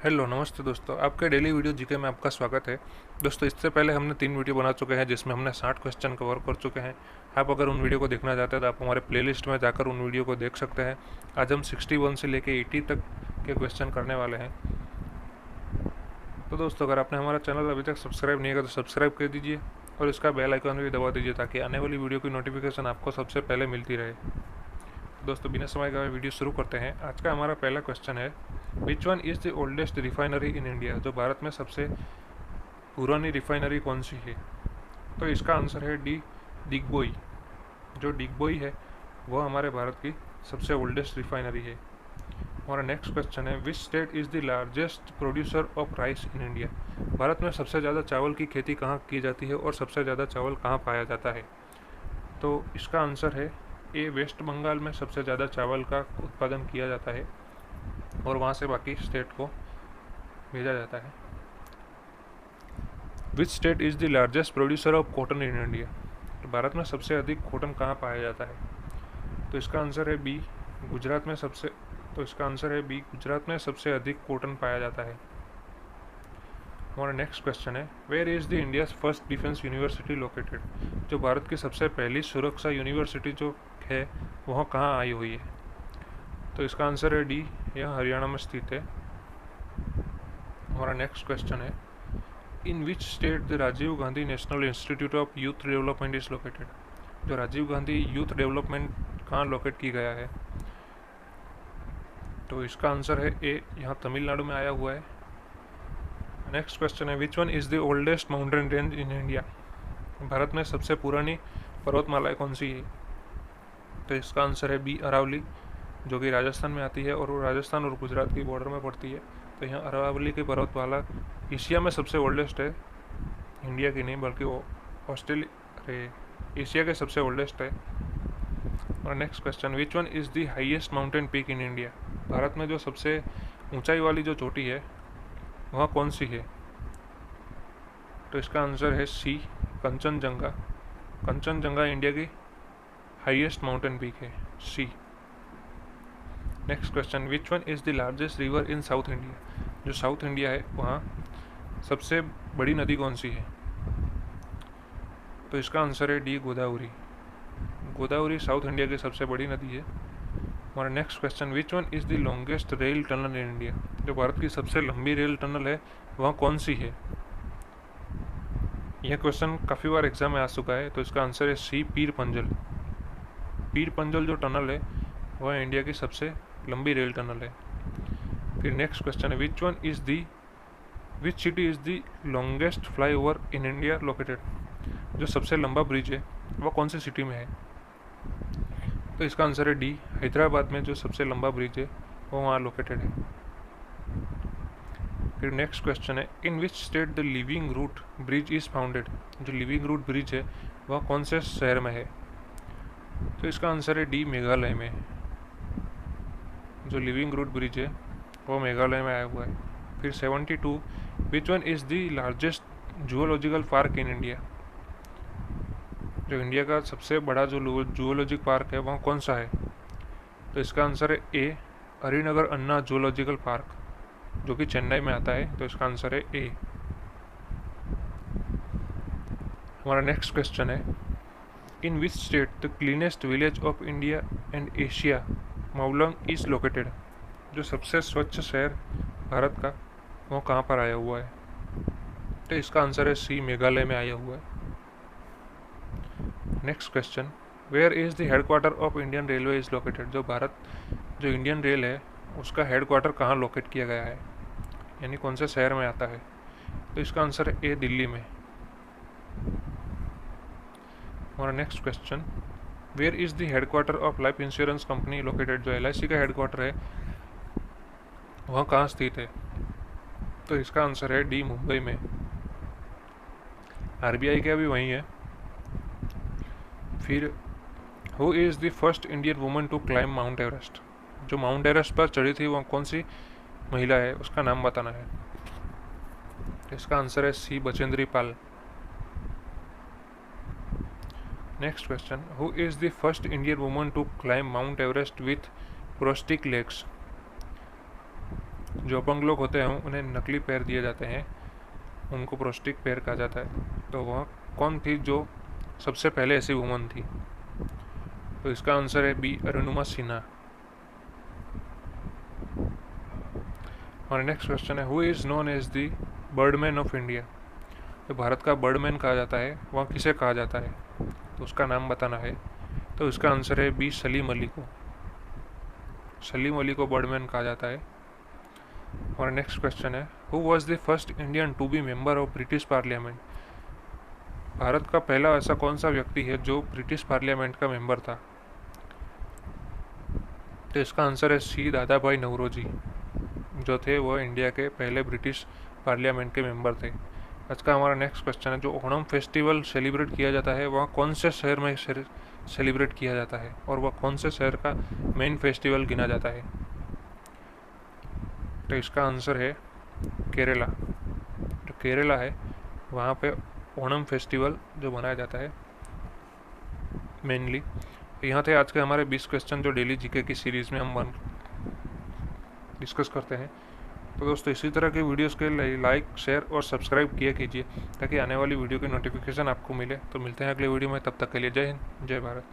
Hello नमस्ते दोस्तों, आपके डेली वीडियो जीके में आपका स्वागत है। दोस्तों, इससे पहले हमने 3 वीडियो बना चुके हैं जिसमें हमने 60 क्वेश्चन कवर कर चुके हैं। आप अगर उन वीडियो को देखना चाहते हैं तो आप हमारे प्लेलिस्ट में जाकर उन वीडियो को देख सकते हैं। आज हम 61 से लेके 80 तक के क्वेश्चन करने वाले हैं। तो दोस्तों, अगर आपने हमारा चैनल अभी तक सब्सक्राइब नहीं किया तो सब्सक्राइब कर दीजिए और इसका बेल आइकन भी दबा दीजिए ताकि आने वाली वीडियो की नोटिफिकेशन आपको सबसे पहले मिलती रहे। दोस्तों, बिना समय गवाए वीडियो शुरू करते हैं। आज का हमारा पहला क्वेश्चन है, विच one is the oldest refinery in India? जो भारत में सबसे पुरानी रिफाइनरी कौन सी है? तो इसका आंसर है डी, डिगबोई। जो डिगबोई है वो हमारे भारत की सबसे ओल्डेस्ट रिफाइनरी है। हमारा नेक्स्ट क्वेश्चन है, which state is the largest producer of rice in India? Bharat में सबसे ज़्यादा चावल की खेती कहाँ की जाती है और सबसे ज़्यादा चावल कहाँ पाया जाता है? तो इसका आंसर है ए, वेस्ट बंगाल में सबसे ज़्यादा चावल का उत्पादन किया जाता है और वहाँ से बाकी स्टेट को भेजा जाता है। Which state is the largest producer of cotton in India? Bharat में सबसे अधिक कॉटन कहाँ पाया जाता है? तो इसका आंसर है बी, गुजरात में सबसे अधिक कॉटन पाया जाता है। हमारा नेक्स्ट क्वेश्चन है, where is the India's first defence university located? जो भारत की सबसे पहली सुरक्षा यूनिवर्सिटी जो है वह कहाँ आई हुई है? तो इसका आंसर है डी, यह हरियाणा में स्थित है। हमारा नेक्स्ट क्वेश्चन है, in which state the Rajiv Gandhi national institute of youth development is located? जो राजीव गांधी यूथ डेवलपमेंट कहाँ लोकेट की गया है? तो इसका आंसर है ए, यहाँ तमिलनाडु में आया हुआ है। नेक्स्ट क्वेश्चन है, विच one is the oldest mountain range in India? Bharat में सबसे पुरानी पर्वतमाला कौन सी है? तो इसका आंसर है बी, अरावली, जो कि राजस्थान में आती है और वो राजस्थान और गुजरात की बॉर्डर में पड़ती है। तो यहाँ अरावली की पर्वतमाला एशिया में सबसे ओल्डेस्ट है, इंडिया की नहीं बल्कि वो एशिया के सबसे ओल्डेस्ट है। और next question, which one is the highest mountain peak in India? Bharat में जो सबसे ऊंचाई वाली जो चोटी है वह कौन सी है? तो इसका आंसर है सी, कंचनजंगा। कंचनजंगा इंडिया की हाईएस्ट माउंटेन पीक है, C. Next question, which one is the largest river in south India? जो साउथ इंडिया है वहाँ सबसे बड़ी नदी कौन सी है? तो इसका आंसर है D, Godavari. Godavari south India की सबसे बड़ी नदी है। हमारा next question, which one is the longest rail tunnel in India? जो भारत की सबसे लंबी रेल टनल है वह कौन सी है? यह क्वेश्चन काफ़ी बार एग्जाम में आ चुका है, तो इसका आंसर है सी, पीर पंजल। पीर पंजल जो टनल है वह इंडिया की सबसे लंबी रेल टनल है। फिर नेक्स्ट क्वेश्चन है, which city is the longest fly over in India located? जो सबसे लंबा ब्रिज है वह कौन सी सिटी में है? तो इसका आंसर है डी, हैदराबाद में जो सबसे लंबा ब्रिज है वो वहाँ लोकेटेड है। फिर नेक्स्ट क्वेश्चन है, in which state the living root bridge is founded? जो लिविंग रूट ब्रिज है वह कौन से शहर में है? तो इसका आंसर है डी, मेघालय में। जो लिविंग रूट ब्रिज है वो मेघालय में आया हुआ है। फिर 72, विच one is the largest zoological park in India? जो इंडिया का सबसे बड़ा जो जूलॉजिकल पार्क है वह कौन सा है? तो इसका आंसर है ए, हरिनगर अन्ना जूलॉजिकल पार्क, जो कि चेन्नई में आता है। तो इसका आंसर है ए। हमारा नेक्स्ट क्वेश्चन है, in which state the cleanest village of India and Asia Mawlynnong is located? जो सबसे स्वच्छ शहर भारत का वो कहाँ पर आया हुआ है? तो इसका आंसर है सी, मेघालय में आया हुआ है। Next question, where is the headquarter of Indian railway is located? जो इंडियन रेल है उसका हेडक्वार्टर कहाँ लोकेट किया गया है, यानी कौन से शहर में आता है? तो इसका आंसर है ए, दिल्ली में। हमारा next question, where is the headquarter of life insurance company located? जो LIC का हेडक्वार्टर है वह कहाँ स्थित है? तो इसका आंसर है डी, मुंबई में। RBI का भी वहीं है। फिर who is the first Indian woman to climb mount Everest? जो माउंट एवरेस्ट पर चढ़ी थी वह कौन सी महिला है, उसका नाम बताना है। इसका आंसर है C, Bachendri Pal. Next question, who is the first Indian woman to climb mount Everest with prosthetic legs? जो अपंग लोग होते हैं उन्हें नकली पैर दिए जाते हैं, उनको प्रोस्टिक पैर कहा जाता है। तो वह कौन थी जो सबसे पहले ऐसी वुमन थी? तो इसका आंसर है बी, अरुणिमा सिन्हा। और नेक्स्ट क्वेश्चन है, who is known as the birdman of India? जो भारत का बर्डमैन कहा जाता है वह किसे कहा जाता है? तो उसका नाम बताना है। तो इसका आंसर है बी, सलीम अली को। सलीम अली को बर्डमैन कहा जाता है। और नेक्स्ट क्वेश्चन है, who was the first Indian to be member of British parliament? भारत का पहला ऐसा कौन सा व्यक्ति है जो ब्रिटिश पार्लियामेंट का मेंबर था? तो इसका आंसर है सी, दादा भाई नौरोजी जो थे वह इंडिया के पहले ब्रिटिश पार्लियामेंट के मेंबर थे। आज का हमारा नेक्स्ट क्वेश्चन है, जो ओणम फेस्टिवल सेलिब्रेट किया जाता है वह कौन से शहर में सेलिब्रेट किया जाता है और वह कौन से शहर का मेन फेस्टिवल गिना जाता है? तो इसका आंसर है केरला। जो केरला है वहाँ पे ओणम फेस्टिवल जो मनाया जाता है मेनली। यहाँ थे आज के हमारे 20 क्वेश्चन जो डेली जीके की सीरीज़ में हम डिस्कस करते हैं। तो दोस्तों इसी तरह के वीडियोस के लिए लाइक, शेयर और सब्सक्राइब किया कीजिए ताकि आने वाली वीडियो की नोटिफिकेशन आपको मिले। तो मिलते हैं अगले वीडियो में, तब तक के लिए जय हिंद, जय भारत।